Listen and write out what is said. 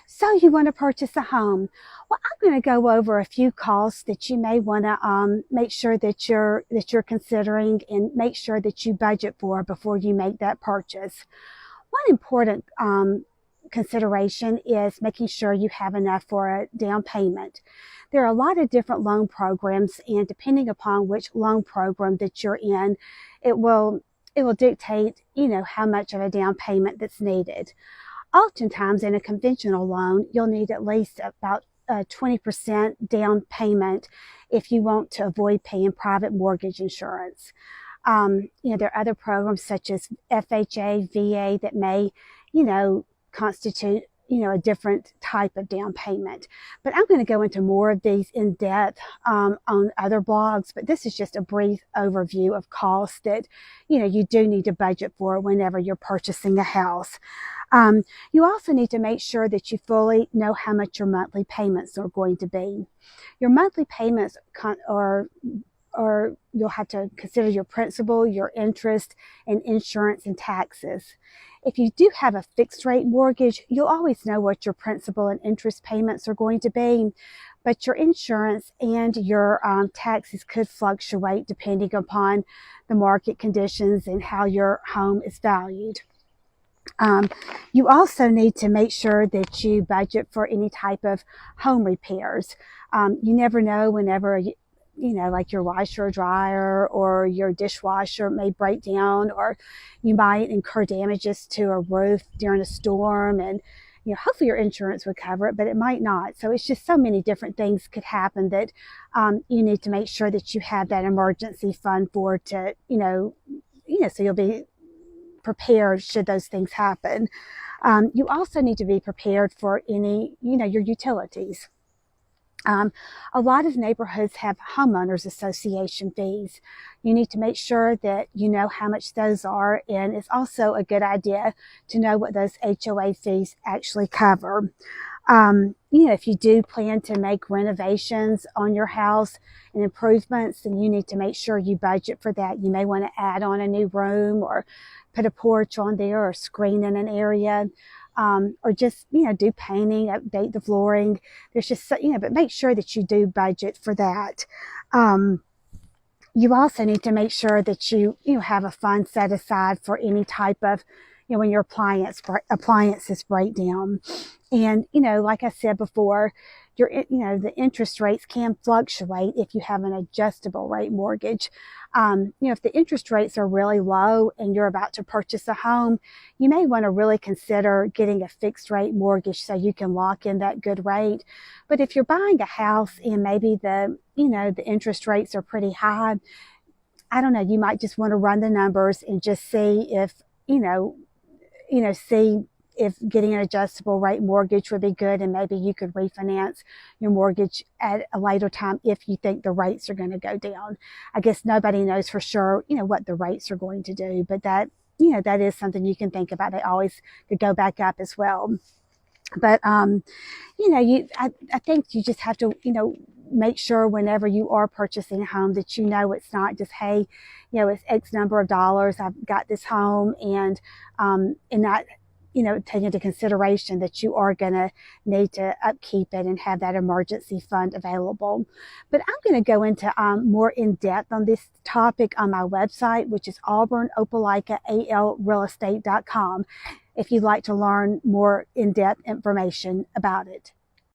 So you want to purchase a home. Well, I'm going to go over a few costs that you may want to make sure that you're considering and make sure that you budget for before you make that purchase. One important consideration is making sure you have enough for a down payment. There are a lot of different loan programs, and depending upon which loan program that you're in, it will dictate, how much of a down payment that's needed. Oftentimes, in a conventional loan, you'll need at least about a 20% down payment if you want to avoid paying private mortgage insurance. There are other programs such as FHA, VA that may, constitute, a different type of down payment. But I'm going to go into more of these in depth on other blogs, but this is just a brief overview of costs that, you do need to budget for whenever you're purchasing a house. You also need to make sure that you fully know how much your monthly payments are going to be. Your monthly payments are or you'll have to consider your principal, your interest, and insurance and taxes. If you do have a fixed rate mortgage, you'll always know what your principal and interest payments are going to be, but your insurance and your taxes could fluctuate depending upon the market conditions and how your home is valued. You also need to make sure that you budget for any type of home repairs. You never know whenever like your washer or dryer or your dishwasher may break down, or you might incur damages to a roof during a storm, and hopefully your insurance would cover it, but it might not. So it's just so many different things could happen that you need to make sure that you have that emergency fund for so you'll be prepared should those things happen. You also need to be prepared for any, your utilities. A lot of neighborhoods have homeowners association fees. You need to make sure that you know how much those are, and it's also a good idea to know what those HOA fees actually cover. If you do plan to make renovations on your house and improvements, then you need to make sure you budget for that. You may want to add on a new room or put a porch on there or screen in an area. Or just, do painting, update the flooring. There's just, but make sure that you do budget for that. You also need to make sure that you have a fund set aside for any type of, when your appliances break down. And, like I said before, the interest rates can fluctuate if you have an adjustable rate mortgage. If the interest rates are really low and you're about to purchase a home, you may want to really consider getting a fixed rate mortgage so you can lock in that good rate. But if you're buying a house and maybe the interest rates are pretty high, I don't know, you might just want to run the numbers and just see if, see if getting an adjustable rate mortgage would be good, and maybe you could refinance your mortgage at a later time if you think the rates are going to go down. I guess nobody knows for sure, what the rates are going to do, but that is something you can think about. They always could go back up as well. But, I think you just have to, make sure whenever you are purchasing a home that it's not just, hey, it's X number of dollars, I've got this home, and not, take into consideration that you are going to need to upkeep it and have that emergency fund available. But I'm going to go into more in depth on this topic on my website, which is Auburn Opelika ALRealestate.com, if you'd like to learn more in-depth information about it.